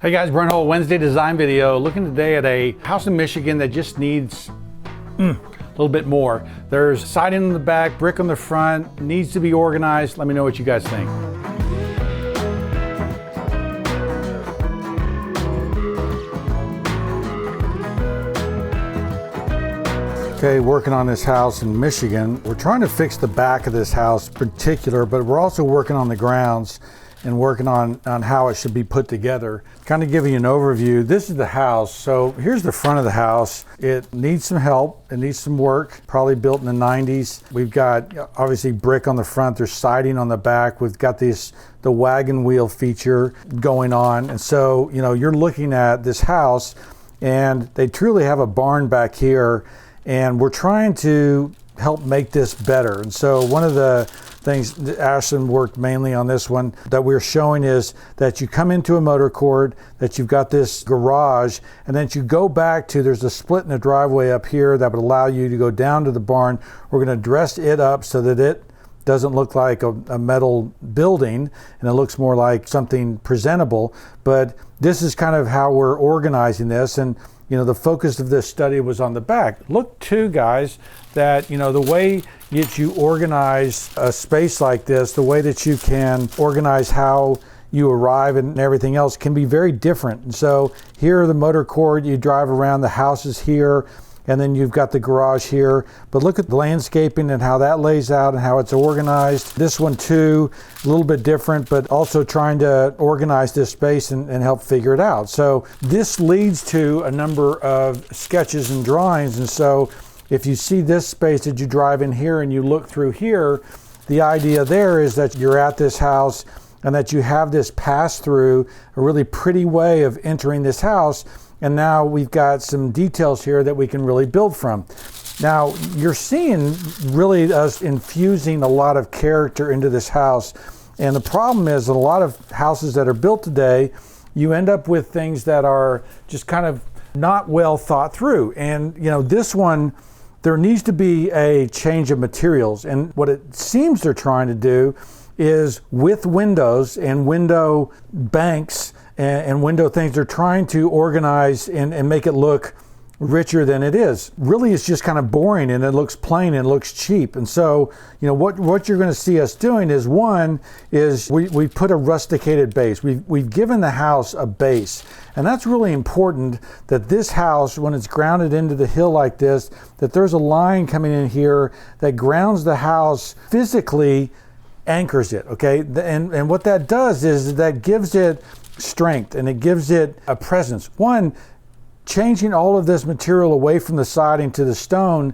Hey guys, Brent Hull, Wednesday design video. Looking today at a house in Michigan that just needs a little bit more. There's siding in the back, brick on the front, needs to be organized. Let me know what you guys think. Okay, working on this house in Michigan. We're trying to fix the back of this house in particular, but we're also working on the grounds and working on how it should be put together. Kind of giving you an overview. This is the house. So here's the front of the house. It needs some help. It needs some work, probably built in the 90s. We've got obviously brick on the front. There's siding on the back. We've got the wagon wheel feature going on. And so, you're looking at this house and they truly have a barn back here, and we're trying to help make this better. And so one of the things, Ashton worked mainly on this one, that we're showing is that you come into a motor court, that you've got this garage, and then you go back to, there's a split in the driveway up here that would allow you to go down to the barn. We're gonna dress it up so that it doesn't look like a metal building and it looks more like something presentable. But this is kind of how we're organizing this. And the focus of this study was on the back. Look too, guys, that the way that you organize a space like this, the way that you can organize how you arrive and everything else can be very different. And so here the motor court, you drive around, the house is here, and then you've got the garage here. But look at the landscaping and how that lays out and how it's organized. This one too, a little bit different, but also trying to organize this space and help figure it out. So this leads to a number of sketches and drawings. And so if you see this space that you drive in here and you look through here, the idea there is that you're at this house and that you have this pass through, a really pretty way of entering this house. And now we've got some details here that we can really build from. Now you're seeing really us infusing a lot of character into this house. And the problem is that a lot of houses that are built today, you end up with things that are just kind of not well thought through. And this one, there needs to be a change of materials. And what it seems they're trying to do is with windows and window banks and window things, they're trying to organize and make it look richer than it is. Really, it's just kind of boring and it looks plain and it looks cheap. And so, what you're going to see us doing is, one is we put a rusticated base. We've given the house a base. And that's really important, that this house, when it's grounded into the hill like this, that there's a line coming in here that grounds the house physically, anchors it, okay? And what that does is that gives it strength and it gives it a presence. One, changing all of this material away from the siding to the stone,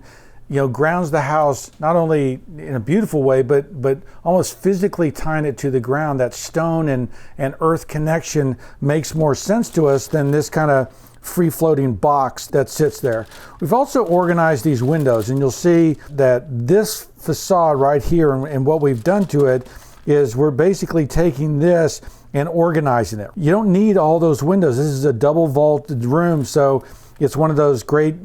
grounds the house not only in a beautiful way, but almost physically tying it to the ground. That stone and earth connection makes more sense to us than this kind of free-floating box that sits there. We've also organized these windows, and you'll see that this facade right here, and what we've done to it is we're basically taking this and organizing it. You don't need all those windows. This is a double vaulted room, so it's one of those great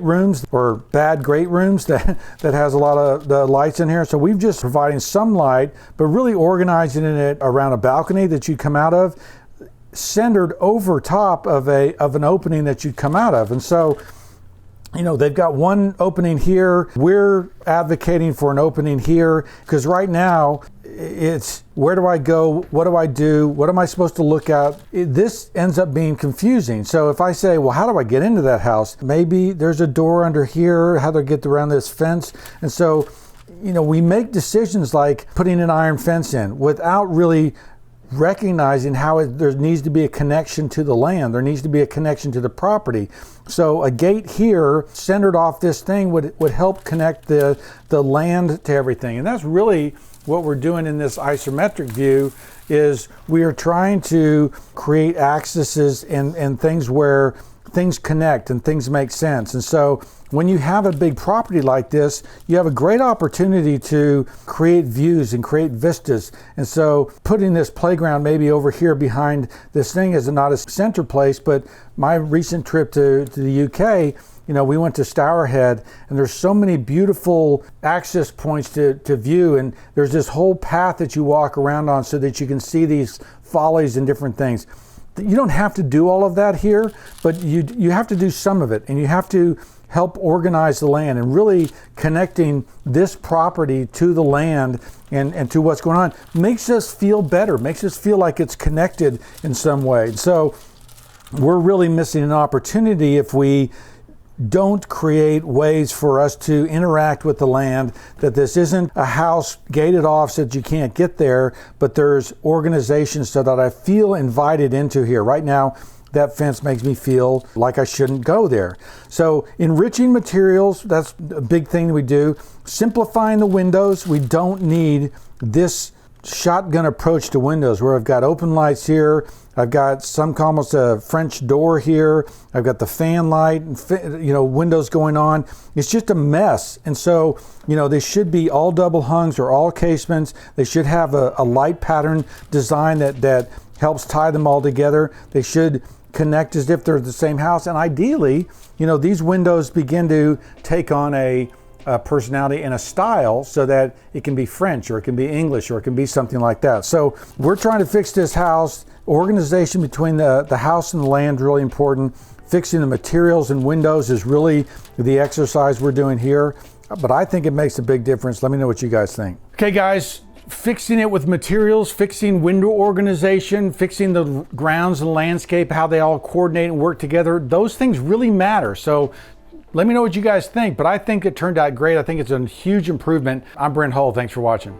rooms, or bad great rooms that has a lot of the lights in here. So we've just providing some light, but really organizing it around a balcony that you come out of, centered over top of an opening that you'd come out of. And so they've got one opening here. We're advocating for an opening here because right now it's, where do I go? What do I do? What am I supposed to look at? This ends up being confusing. So if I say, well, how do I get into that house? Maybe there's a door under here. How do I get around this fence? And so, we make decisions like putting an iron fence in without really recognizing how there needs to be a connection to the land. There needs to be a connection to the property. So a gate here centered off this thing would help connect the land to everything. And that's really what we're doing in this isometric view, is we are trying to create accesses and things where things connect and things make sense. And so when you have a big property like this, you have a great opportunity to create views and create vistas. And so putting this playground maybe over here behind this thing is not a center place, but my recent trip to the UK, we went to Stourhead, and there's so many beautiful access points to view, and there's this whole path that you walk around on so that you can see these follies and different things. You don't have to do all of that here, but you have to do some of it, and you have to help organize the land and really connecting this property to the land and to what's going on makes us feel better, makes us feel like it's connected in some way. So we're really missing an opportunity if we don't create ways for us to interact with the land, that this isn't a house gated off so that you can't get there, but there's organization so that I feel invited into here. Right now, that fence makes me feel like I shouldn't go there. So enriching materials, that's a big thing we do. Simplifying the windows. We don't need this shotgun approach to windows where I've got open lights here. I've got some almost a French door here. I've got the fan light, windows going on. It's just a mess. And so, they should be all double hungs or all casements. They should have a light pattern design that helps tie them all together. They should connect as if they're the same house. And ideally, these windows begin to take on a personality and a style so that it can be French or it can be English or it can be something like that. So we're trying to fix this house. Organization between the house and the land is really important. Fixing the materials and windows is really the exercise we're doing here. But I think it makes a big difference. Let me know what you guys think. Okay, guys. Fixing it with materials, fixing window organization, fixing the grounds and landscape, how they all coordinate and work together, those things really matter. So let me know what you guys think, but I think it turned out great. I think it's a huge improvement. I'm Brent Hull. Thanks for watching.